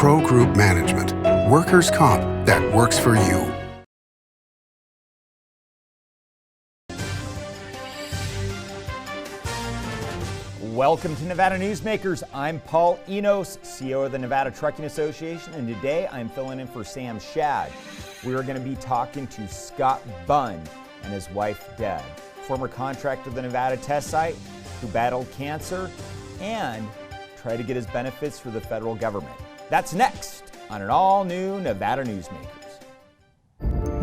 Pro Group Management, workers' comp that works for you. Welcome to Nevada Newsmakers. I'm Paul Enos, CEO of the Nevada Trucking Association, and today I'm filling in for Sam Shad. We are going to be talking to Scott Bunn and his wife Deb, former contractor of the Nevada test site who battled cancer and tried to get his benefits through the federal government. That's next on an all-new Nevada Newsmakers.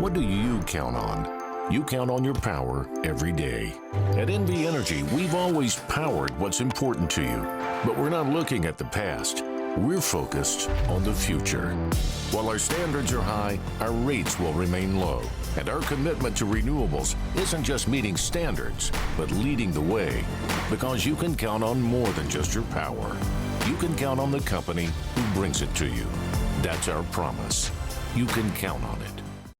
What do you count on? You count on your power every day. At NV Energy, we've always powered what's important to you, but we're not looking at the past. We're focused on the future. While our standards are high, our rates will remain low. And our commitment to renewables isn't just meeting standards, but leading the way. Because you can count on more than just your power. You can count on the company who brings it to you. That's our promise. You can count on it.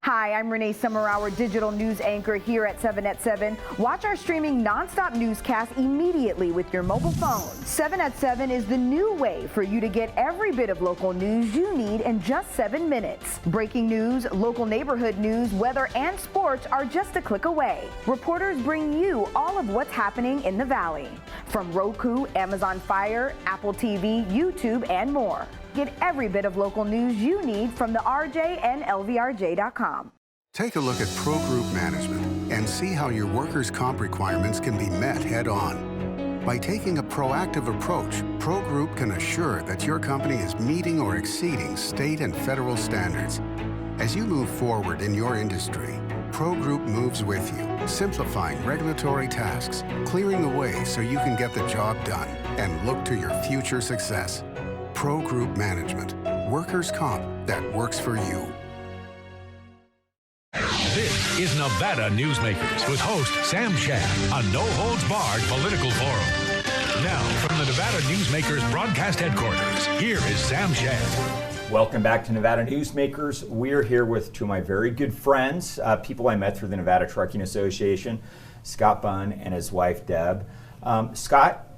Hi, I'm Renee Summerhour, digital news anchor here at 7 at 7. Watch our streaming nonstop newscast immediately with your mobile phone. 7 at 7 is the new way for you to get every bit of local news you need in just 7 minutes. Breaking news, local neighborhood news, weather, and sports are just a click away. Reporters bring you all of what's happening in the Valley. From Roku, Amazon Fire, Apple TV, YouTube, and more. Get every bit of local news you need from the RJ and LVRJ.com. Take a look at Pro Group Management and see how your workers' comp requirements can be met head-on. By taking a proactive approach, Pro Group can assure that your company is meeting or exceeding state and federal standards. As you move forward in your industry, Pro Group moves with you, simplifying regulatory tasks, clearing the way so you can get the job done and look to your future success. Pro Group Management, workers' comp that works for you. This is Nevada Newsmakers with host Sam Shad, a no-holds-barred political forum. Now, from the Nevada Newsmakers broadcast headquarters, here is Sam Shad. Welcome back to Nevada Newsmakers. We're here with two of my very good friends, people I met through the Nevada Trucking Association, Scott Bunn and his wife Deb. Scott,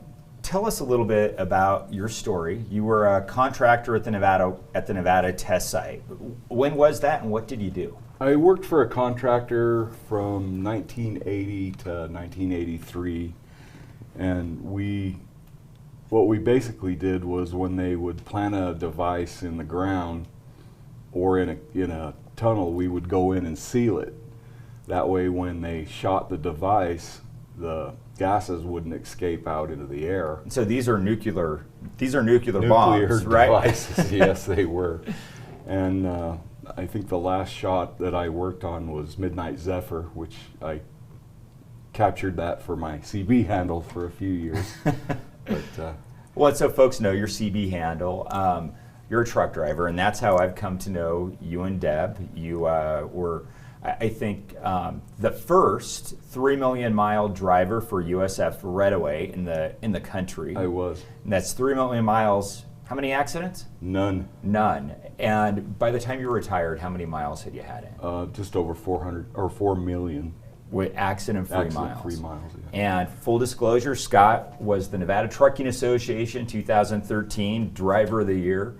tell us a little bit about your story. You were a contractor at the Nevada test site. When was that, and what did you do? I worked for a contractor from 1980 to 1983, and what we basically did was when they would plant a device in the ground or in a tunnel, we would go in and seal it. That way, when they shot the device, the gases wouldn't escape out into the air. So these are nuclear bombs, right? Devices. Yes, they were. And I think the last shot that I worked on was Midnight Zephyr, which I captured that for my CB handle for a few years. But, well, so folks know your CB handle. You're a truck driver, and that's how I've come to know you and Deb. You were, I think, the first 3 million mile driver for USF Redaway in the country. I was. And that's 3 million miles. How many accidents? None. None. And by the time you retired, how many miles had you had in? Just over 4 million. With accident-free miles. Accident-free miles, yeah. And full disclosure, Scott was the Nevada Trucking Association 2013 Driver of the Year,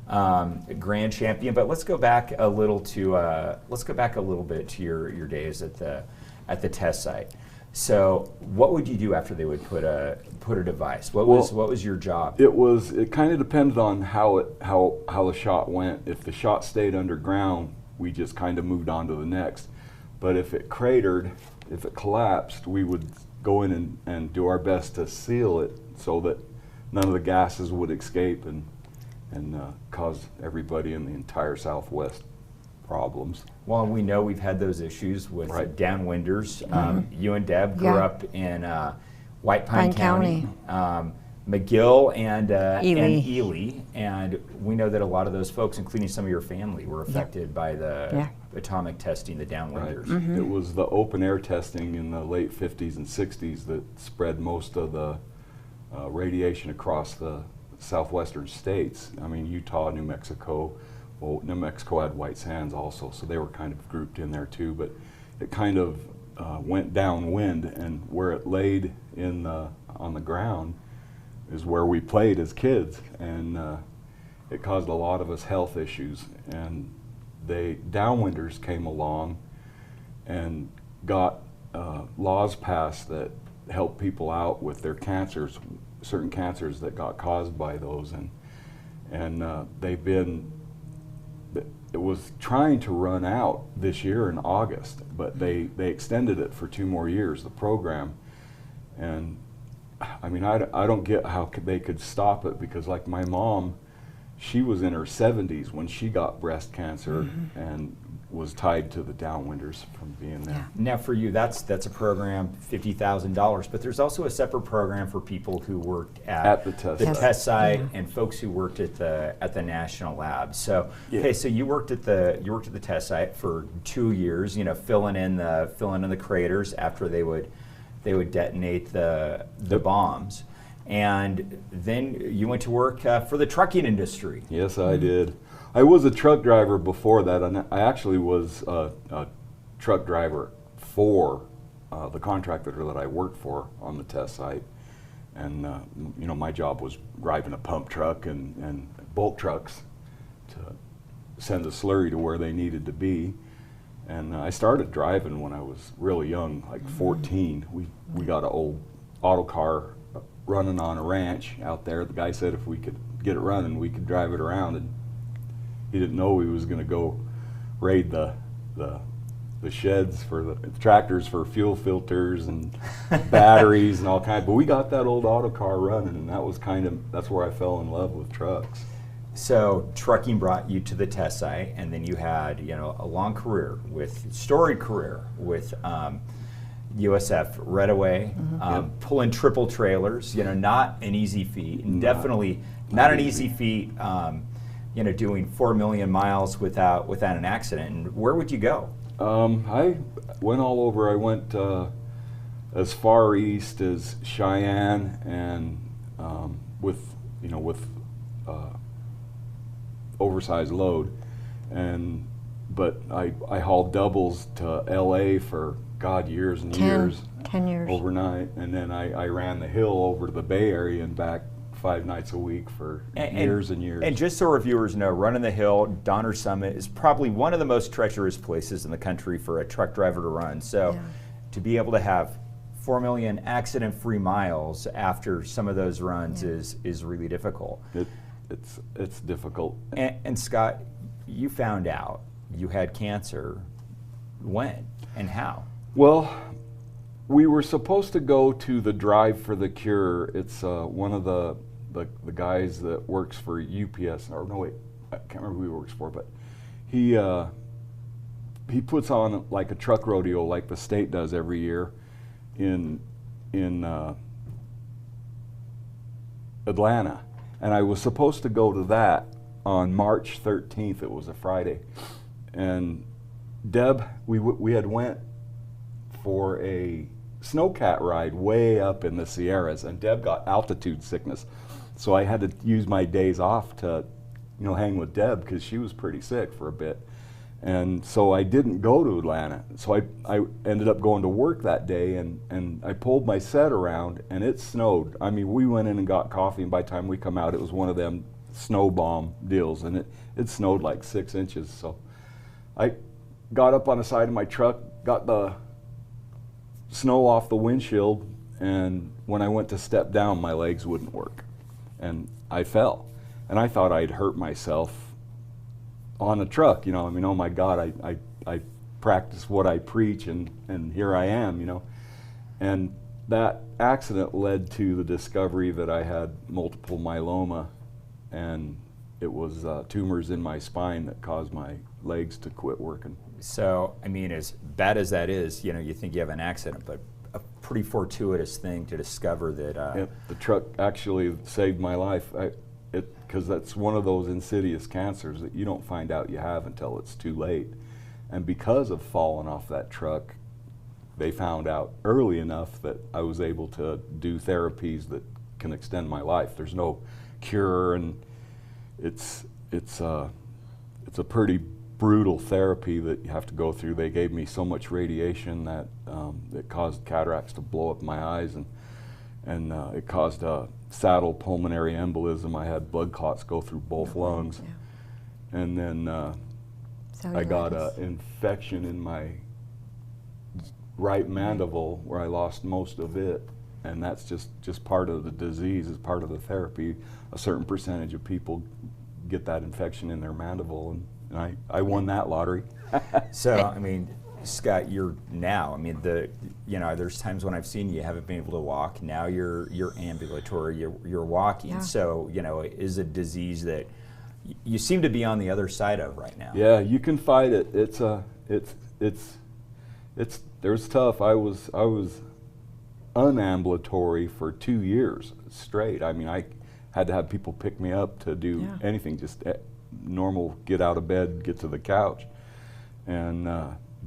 grand champion. But let's go back a little bit to your days at the test site. So, what would you do after they would put a device? What was your job? It kind of depended on how the shot went. If the shot stayed underground, we just kind of moved on to the next. But if it cratered, if it collapsed, we would go in and do our best to seal it so that none of the gases would escape and cause everybody in the entire Southwest problems. Well, we know we've had those issues with downwinders. You and Deb grew up in White Pine County. McGill and Ely, and we know that a lot of those folks, including some of your family, were affected by the atomic testing, the downwinders. Right. It was the open air testing in the late 50s and 60s that spread most of the radiation across the southwestern states. I mean, Utah, New Mexico. Well, New Mexico had white sands also, so they were kind of grouped in there too, but it kind of went downwind, and where it laid on the ground is where we played as kids, and it caused a lot of us health issues. And they downwinders came along and got laws passed that help people out with their cancers, certain cancers that got caused by those. And they've been, it was trying to run out this year in August, but they extended it for 2 more years, the program. And I mean, I don't get how they could stop it, because like my mom, she was in her 70s when she got breast cancer and was tied to the downwinders from being there. Yeah. Now for you, that's a program, $50,000, but there's also a separate program for people who worked at the test test site and folks who worked at the national lab. So okay, so you worked at the test site for 2 years, you know, filling in the craters after they would detonate the bombs. And then you went to work for the trucking industry. Yes, I did. I was a truck driver before that, and I actually was a truck driver for the contractor that I worked for on the test site. And you know, my job was driving a pump truck and bulk trucks to send the slurry to where they needed to be. And I started driving when I was really young, like 14. We got an old auto car running on a ranch out there. The guy said if we could get it running, we could drive it around, and he didn't know he was going to go raid the sheds for the tractors for fuel filters and batteries and all kinds. But we got that old auto car running, and that's where I fell in love with trucks. So trucking brought you to the test site, and then you had, you know, a long storied career with USF right away, pulling triple trailers. You know, not an easy feat, and definitely not an easy feat. You know, doing 4 million miles without an accident. And where would you go? I went all over. I went as far east as Cheyenne, and with oversized load, but I hauled doubles to LA for years and 10 years overnight, and then I ran the hill over to the Bay Area and back 5 nights a week for years and years. And just so our viewers know, running the hill, Donner Summit, is probably one of the most treacherous places in the country for a truck driver to run. So to be able to have 4 million accident-free miles after some of those runs is really difficult. It's difficult. And Scott, you found out you had cancer. When and how? Well, we were supposed to go to the Drive for the Cure. It's one of the guys that works for UPS, or no wait, I can't remember who he works for, but he puts on like a truck rodeo like the state does every year in Atlanta. And I was supposed to go to that on March 13th. It was a Friday. And Deb, we had went for a snowcat ride way up in the Sierras, and Deb got altitude sickness. So I had to use my days off to, you know, hang with Deb because she was pretty sick for a bit. And so I didn't go to Atlanta. So I ended up going to work that day, and I pulled my set around, and it snowed. I mean, we went in and got coffee, and by the time we come out, it was one of them snow bomb deals, and it snowed like 6 inches. So I got up on the side of my truck, got the snow off the windshield, and when I went to step down, my legs wouldn't work, and I fell. And I thought I'd hurt myself on a truck, you know. I mean, oh my God, I practice what I preach, and here I am, you know. And that accident led to the discovery that I had multiple myeloma, and it was tumors in my spine that caused my legs to quit working. So, I mean, as bad as that is, you know, you think you have an accident, but a pretty fortuitous thing to discover that. Yep, the truck actually saved my life. Because that's one of those insidious cancers that you don't find out you have until it's too late. And because of falling off that truck, they found out early enough that I was able to do therapies that can extend my life. There's no cure, and it's a pretty brutal therapy that you have to go through. They gave me so much radiation that it caused cataracts to blow up my eyes and and it caused a saddle pulmonary embolism. I had blood clots go through both lungs, and then I got an infection in my right mandible where I lost most of it, and that's just part of the disease, is part of the therapy. A certain percentage of people get that infection in their mandible, and I won that lottery. So, I mean, Scott, you're now, I mean, there's times when I've seen you haven't been able to walk. Now you're ambulatory, you're walking. Yeah. So, it is a disease that you seem to be on the other side of right now. Yeah, you can fight it. There's tough. I was unambulatory for 2 years straight. I mean, I had to have people pick me up to do anything, just normal, get out of bed, get to the couch. And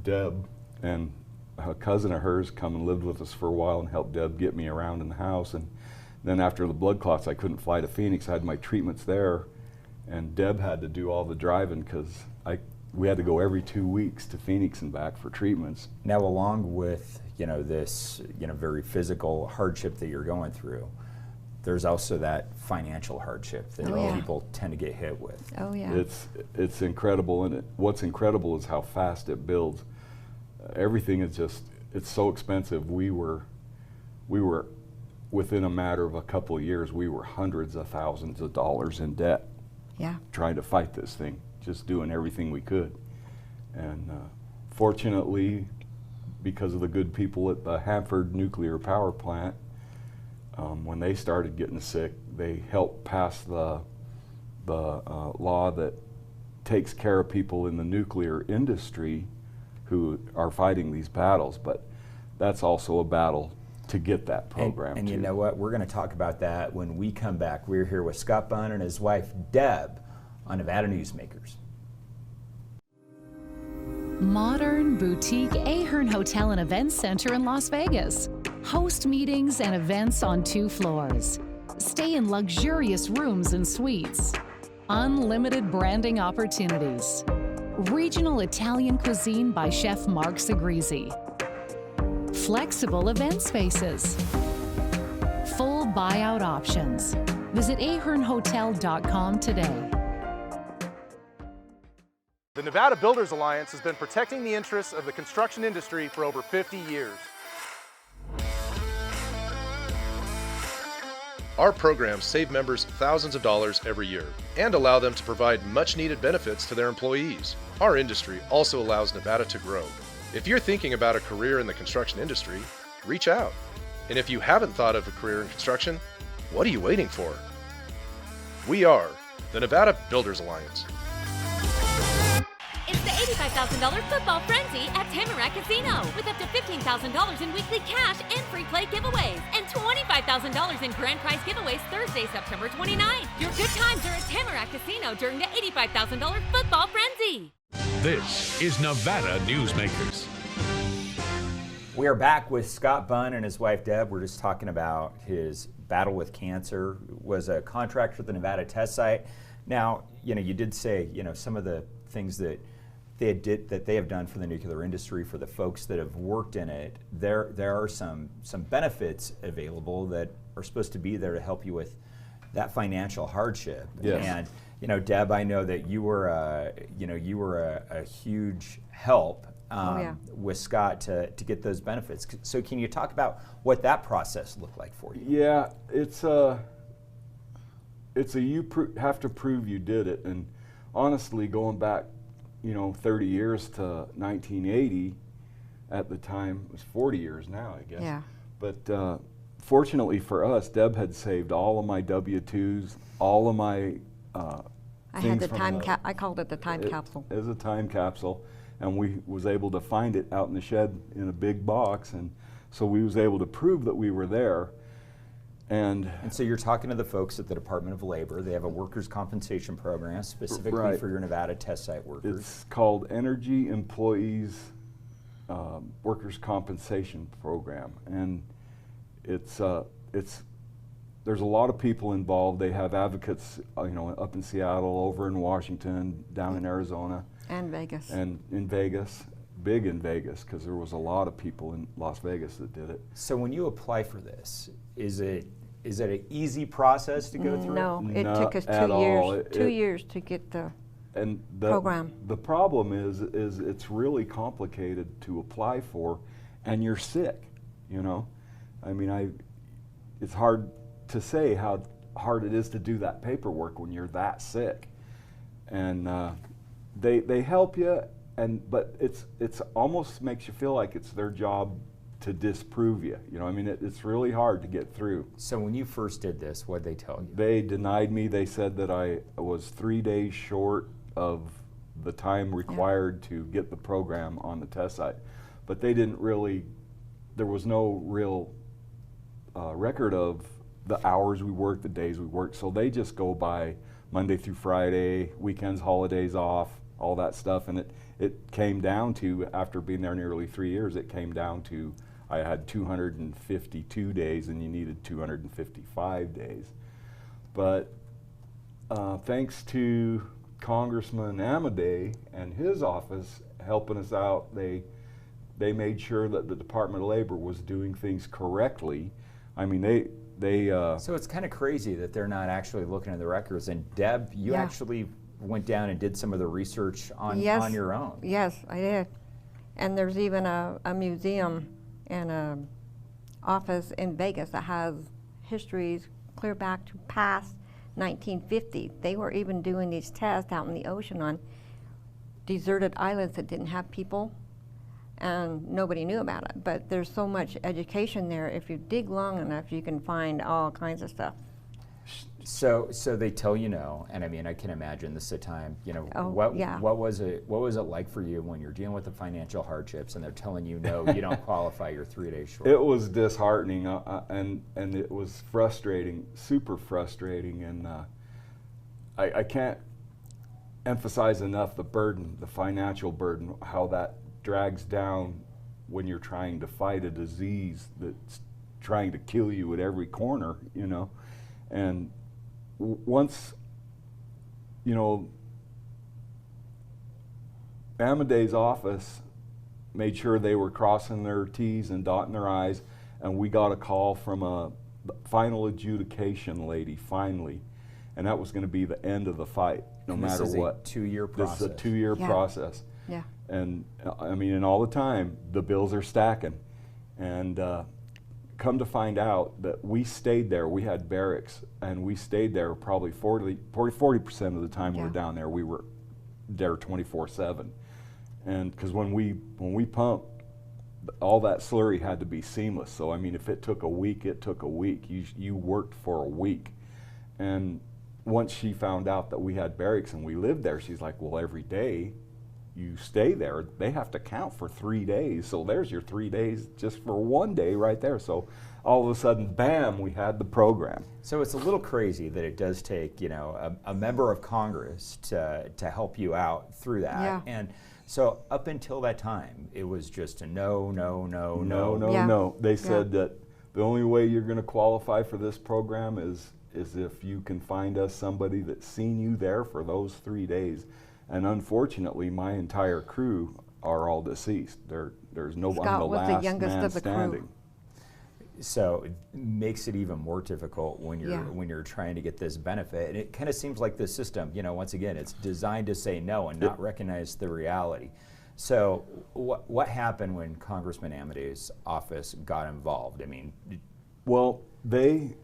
Deb and a cousin of hers come and lived with us for a while and helped Deb get me around in the house. And then after the blood clots, I couldn't fly to Phoenix. I had my treatments there, and Deb had to do all the driving because we had to go every 2 weeks to Phoenix and back for treatments. Now, along with this very physical hardship that you're going through, there's also that financial hardship that people tend to get hit with. Oh yeah. It's incredible, and what's incredible is how fast it builds. Everything is it's so expensive. We were within a matter of a couple of years, we were hundreds of thousands of dollars in debt. Yeah. Trying to fight this thing, just doing everything we could. And fortunately, because of the good people at the Hanford nuclear power plant, when they started getting sick, they helped pass the law that takes care of people in the nuclear industry who are fighting these battles. But that's also a battle to get that program. And you know what? We're going to talk about that when we come back. We're here with Scott Bunn and his wife, Deb, on Nevada Newsmakers. Modern boutique Ahern Hotel and Events Center in Las Vegas. Host meetings and events on 2 floors. Stay in luxurious rooms and suites. Unlimited branding opportunities. Regional Italian cuisine by Chef Mark Segrisi. Flexible event spaces. Full buyout options. Visit ahernhotel.com today. The Nevada Builders Alliance has been protecting the interests of the construction industry for over 50 years. Our programs save members thousands of dollars every year and allow them to provide much-needed benefits to their employees. Our industry also allows Nevada to grow. If you're thinking about a career in the construction industry, reach out. And if you haven't thought of a career in construction, what are you waiting for? We are the Nevada Builders Alliance. It's the $85,000 football frenzy at Tamarack Casino with up to $15,000 in weekly cash and free play giveaways and $25,000 in grand prize giveaways Thursday, September 29th. Your good times are at Tamarack Casino during the $85,000 football frenzy. This is Nevada Newsmakers. We are back with Scott Bunn and his wife, Deb. We're just talking about his battle with cancer. Was a contractor at the Nevada test site. Now, you did say, some of the things that they have done for the nuclear industry, for the folks that have worked in it, there are some benefits available that are supposed to be there to help you with that financial hardship. Yes. And Deb, I know that you were a huge help with Scott to get those benefits. So can you talk about what that process looked like for you? Yeah, it's you have to prove you did it, and honestly, going back 30 years to 1980, at the time, it was 40 years now, I guess. Yeah. But fortunately for us, Deb had saved all of my W-2s, all of my I had the time I called it the time capsule. It was a time capsule, and we was able to find it out in the shed in a big box, and so we was able to prove that we were there. And so you're talking to the folks at the Department of Labor. They have a workers' compensation program specifically for your Nevada test site workers. It's called Energy Employees Workers' Compensation Program, and it's there's a lot of people involved. They have advocates, up in Seattle, over in Washington, down in Arizona, and Vegas, and in Vegas, big in Vegas because there was a lot of people in Las Vegas that did it. So when you apply for this, is it an easy process to go through? No, it took us 2 years. 2 years to get the program. The problem is it's really complicated to apply for, and you're sick. You know, I mean, it's hard to say how hard it is to do that paperwork when you're that sick, and they help you, but it's almost makes you feel like it's their job to disprove you. You know, I mean, it's really hard to get through. So when you first did this, what did they tell you? They denied me. They said that I was 3 days short of the time required to get the program on the test site, but they didn't really. There was no real record of the hours we worked, the days we worked, so they just go by Monday through Friday, weekends, holidays off, all that stuff, and it came down to, after being there nearly 3 years, it came down to I had 252 days and you needed 255 days. But thanks to Congressman Amadei and his office helping us out, they made sure that the Department of Labor was doing things correctly. I mean, they So it's kind of crazy that they're not actually looking at the records. And Deb, you actually went down and did some of the research on your own. Yes, I did. And there's even a museum and a office in Vegas that has histories clear back to past 1950. They were even doing these tests out in the ocean on deserted islands that didn't have people, and nobody knew about it. But there's so much education there. If you dig long enough, you can find all kinds of stuff. So they tell you no, and I mean, I can imagine this is a time, you know, what was it like for you when you're dealing with the financial hardships and they're telling you no, you don't qualify, you're 3 days short? It was disheartening, and it was frustrating, super frustrating, and I can't emphasize enough the burden, the financial burden, how that drags down when you're trying to fight a disease that's trying to kill you at every corner, you know. And once, you know, Amadei's office made sure they were crossing their T's and dotting their I's, and we got a call from a final adjudication lady, finally, and that was going to be the end of the fight, no matter what. This is a 2-year process. This is a 2-year process. Yeah. And I mean, and all the time, the bills are stacking. And come to find out that we stayed there, we had barracks, and we stayed there probably 40% of the time we were down there, we were there 24/7. And because when we pumped, all that slurry had to be seamless. So I mean, if it took a week, it took a week. You worked for a week. And once she found out that we had barracks and we lived there, she's like, well, every day you stay there, they have to count for 3 days. So there's your 3 days just for 1 day right there. So all of a sudden, bam, we had the program. So it's a little crazy that it does take, you know, a member of Congress to help you out through that. Yeah. And so up until that time, it was just a no. They said that the only way you're going to qualify for this program is if you can find us somebody that's seen you there for those 3 days. And unfortunately, my entire crew are all deceased. There's no one. Scott I'm the was last the youngest man of the standing. crew. So it makes it even more difficult when you're trying to get this benefit. And it kind of seems like the system, you know, once again, it's designed to say no and not recognize the reality. So what happened when Congressman Amadei's office got involved? I mean, well, it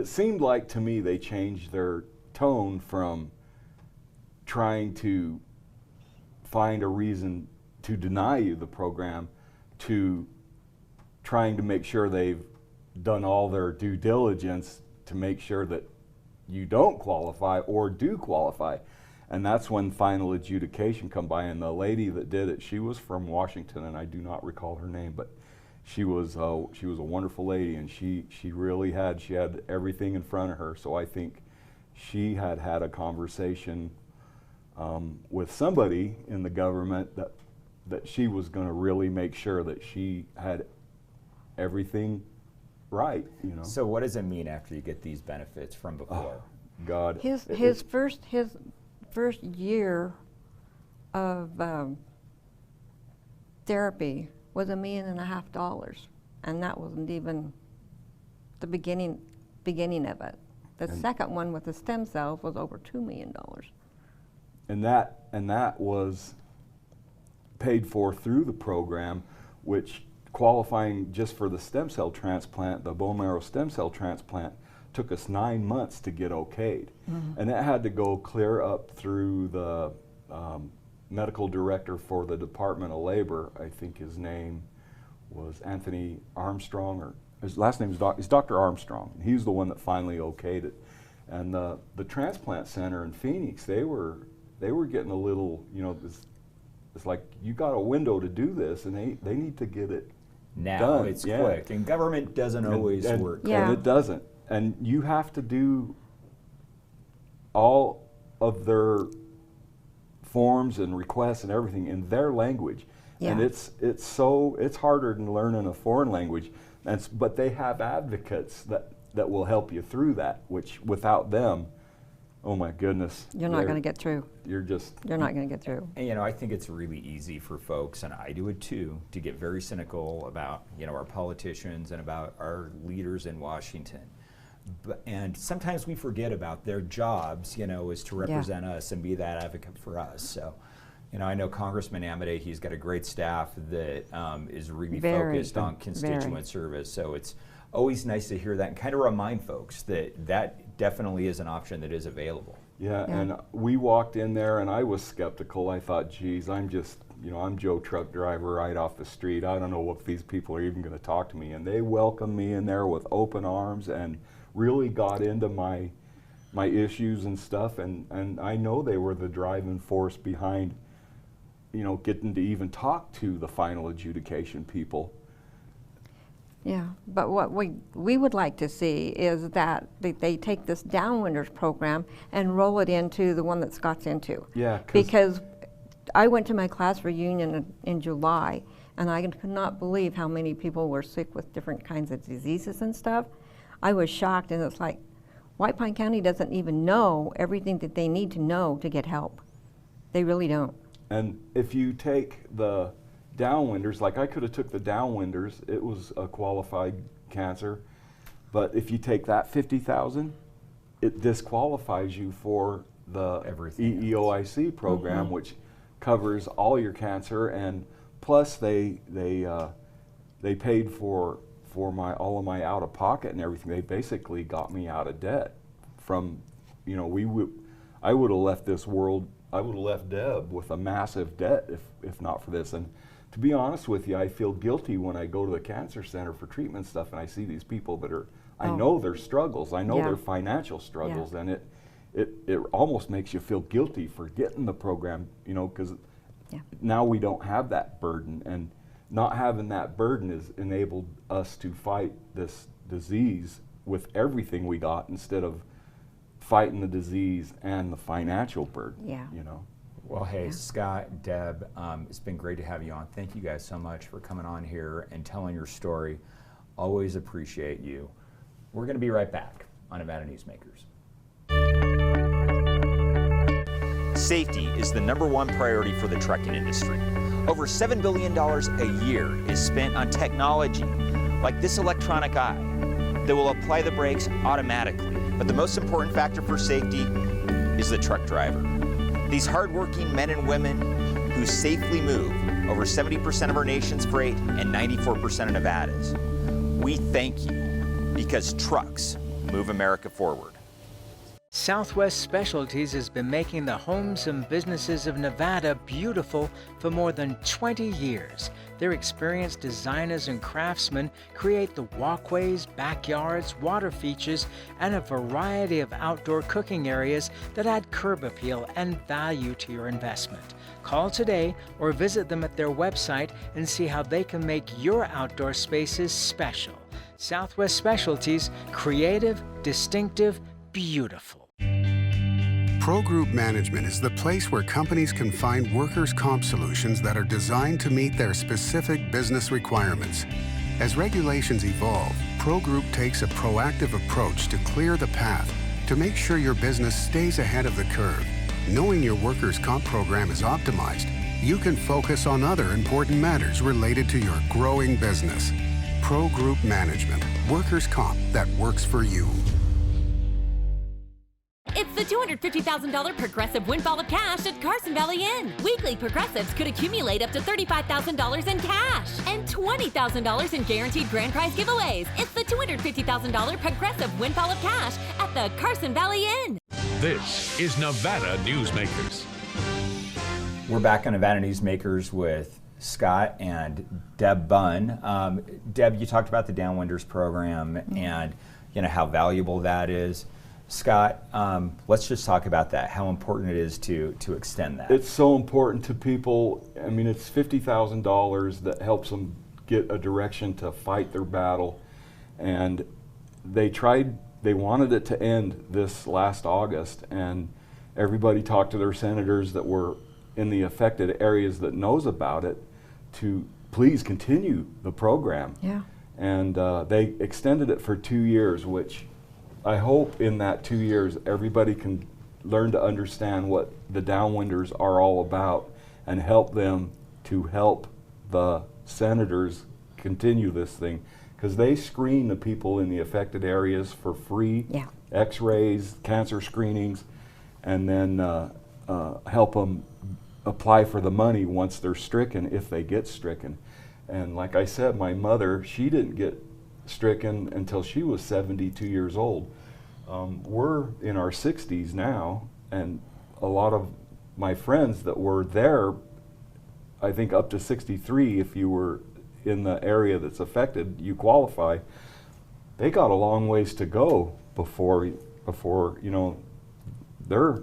seemed like to me they changed their tone from trying to find a reason to deny you the program to trying to make sure they've done all their due diligence to make sure that you don't qualify or do qualify. And that's when final adjudication come by. And the lady that did it, she was from Washington, and I do not recall her name, but she was a wonderful lady, and she had everything in front of her. So I think she had a conversation with somebody in the government that she was going to really make sure that she had everything right, you know. So what does it mean after you get these benefits from before? God, his first year of therapy was $1.5 million, and that wasn't even the beginning of it. The second one with the stem cells was over $2 million. And that was paid for through the program, which qualifying just for the stem cell transplant, the bone marrow stem cell transplant, took us 9 months to get okayed. And that had to go clear up through the medical director for the Department of Labor. I think his name was Anthony Armstrong, or his last name is Dr. Armstrong. And he's the one that finally okayed it. And the transplant center in Phoenix, they were getting a little, you know, it's like, you got a window to do this, and they need to get it now done. it's quick, and government doesn't always work. And it doesn't. And you have to do all of their forms and requests and everything in their language. And it's harder than learning a foreign language. But they have advocates that will help you through that, which without them, oh my goodness. You're not going to get through. You're not going to get through. And, you know, I think it's really easy for folks, and I do it too, to get very cynical about, you know, our politicians and about our leaders in Washington. And sometimes we forget about their jobs, you know, is to represent us and be that advocate for us. So, you know, I know Congressman Amodei, he's got a great staff that is really focused on constituent service. So it's always nice to hear that and kind of remind folks that definitely is an option that is available. Yeah, and we walked in there and I was skeptical. I thought, geez, I'm Joe Truck Driver right off the street. I don't know if these people are even going to talk to me. And they welcomed me in there with open arms and really got into my issues and stuff. And I know they were the driving force behind, you know, getting to even talk to the final adjudication people. Yeah, but what we would like to see is that they take this Downwinders program and roll it into the one that Scott's into. Yeah. Because I went to my class reunion in July, and I could not believe how many people were sick with different kinds of diseases and stuff. I was shocked, and it's like, White Pine County doesn't even know everything that they need to know to get help. They really don't. And if you take the Downwinders, like I could have took the Downwinders, it was a qualified cancer, but if you take that 50,000, it disqualifies you for the EEOIC program, which covers all your cancer, and plus they paid for all of my out of pocket and everything. They basically got me out of debt. From, you know, I would have left this world. I would have left Deb with a massive debt if not for this. And to be honest with you, I feel guilty when I go to the cancer center for treatment stuff and I see these people that are, I know their struggles, I know their financial struggles, and it almost makes you feel guilty for getting the program, you know, because now we don't have that burden, and not having that burden has enabled us to fight this disease with everything we got instead of fighting the disease and the financial burden, you know. Well, hey, Scott, Deb, it's been great to have you on. Thank you guys so much for coming on here and telling your story. Always appreciate you. We're going to be right back on Nevada Newsmakers. Safety is the #1 priority for the trucking industry. Over $7 billion a year is spent on technology like this electronic eye that will apply the brakes automatically. But the most important factor for safety is the truck driver. These hardworking men and women who safely move over 70% of our nation's freight and 94% of Nevada's. We thank you because trucks move America forward. Southwest Specialties has been making the homes and businesses of Nevada beautiful for more than 20 years. Their experienced designers and craftsmen create the walkways, backyards, water features, and a variety of outdoor cooking areas that add curb appeal and value to your investment. Call today or visit them at their website and see how they can make your outdoor spaces special. Southwest Specialties, creative, distinctive, beautiful. Pro Group Management is the place where companies can find workers' comp solutions that are designed to meet their specific business requirements. As regulations evolve, Pro Group takes a proactive approach to clear the path to make sure your business stays ahead of the curve. Knowing your workers' comp program is optimized you can focus on other important matters related to your growing business. Pro Group Management, workers' comp that works for you. It's the $250,000 progressive windfall of cash at Carson Valley Inn. Weekly progressives could accumulate up to $35,000 in cash and $20,000 in guaranteed grand prize giveaways. It's the $250,000 progressive windfall of cash at the Carson Valley Inn. This is Nevada Newsmakers. We're back on Nevada Newsmakers with Scott and Deb Bunn. Deb, you talked about the Downwinders program and how valuable that is. Scott, let's just talk about that, how important it is to extend that. It's so important to people. I mean, it's $50,000 that helps them get a direction to fight their battle. And they wanted it to end this last August, and everybody talked to their senators that were in the affected areas that knows about it to please continue the program. Yeah. And they extended it for 2 years, which I hope in that 2 years everybody can learn to understand what the Downwinders are all about and help them to help the senators continue this thing, because they screen the people in the affected areas for free, x-rays, cancer screenings, and then help them apply for the money once they're stricken, if they get stricken. And like I said, my mother, she didn't get stricken until she was 72 years old. We're in our 60s now, and a lot of my friends that were there, I think up to 63, if you were in the area that's affected, you qualify. They got a long ways to go before they're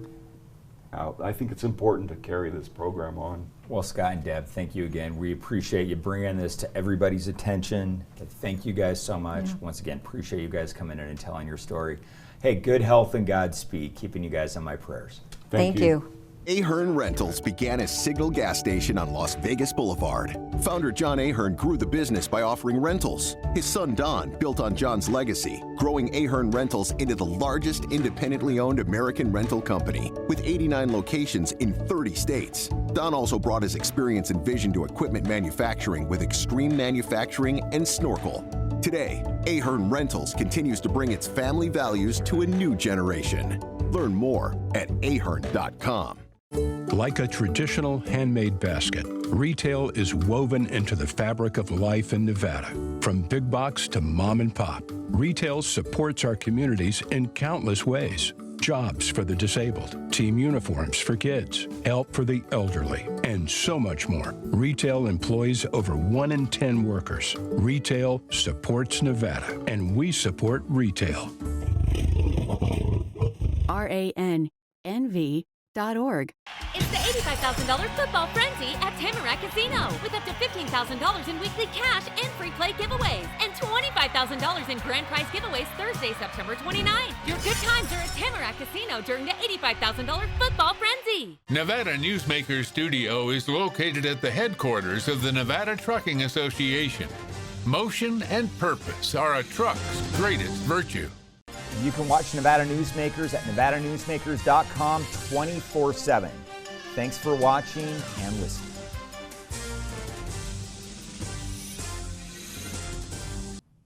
out. I think it's important to carry this program on. Well, Scott and Deb, thank you again. We appreciate you bringing this to everybody's attention. Thank you guys so much. Once again, appreciate you guys coming in and telling your story. Hey, good health and Godspeed. Keeping you guys on my prayers. Thank you. Ahern Rentals began as Signal Gas Station on Las Vegas Boulevard. Founder John Ahern grew the business by offering rentals. His son Don built on John's legacy, growing Ahern Rentals into the largest independently owned American rental company with 89 locations in 30 states. Don also brought his experience and vision to equipment manufacturing with Extreme Manufacturing and Snorkel. Today, Ahern Rentals continues to bring its family values to a new generation. Learn more at ahern.com. Like a traditional handmade basket, retail is woven into the fabric of life in Nevada. From big box to mom and pop, retail supports our communities in countless ways. Jobs for the disabled, team uniforms for kids, help for the elderly, and so much more. Retail employs over 1 in 10 workers. Retail supports Nevada, and we support retail. RANNV.org. It's the $85,000 football frenzy at Tamarack Casino with up to $15,000 in weekly cash and free play giveaways and $25,000 in grand prize giveaways Thursday, September 29th. Your good times are at Tamarack Casino during the $85,000 football frenzy. Nevada Newsmakers Studio is located at the headquarters of the Nevada Trucking Association. Motion and purpose are a truck's greatest virtue. You can watch Nevada Newsmakers at nevadanewsmakers.com 24/7. Thanks for watching and listening.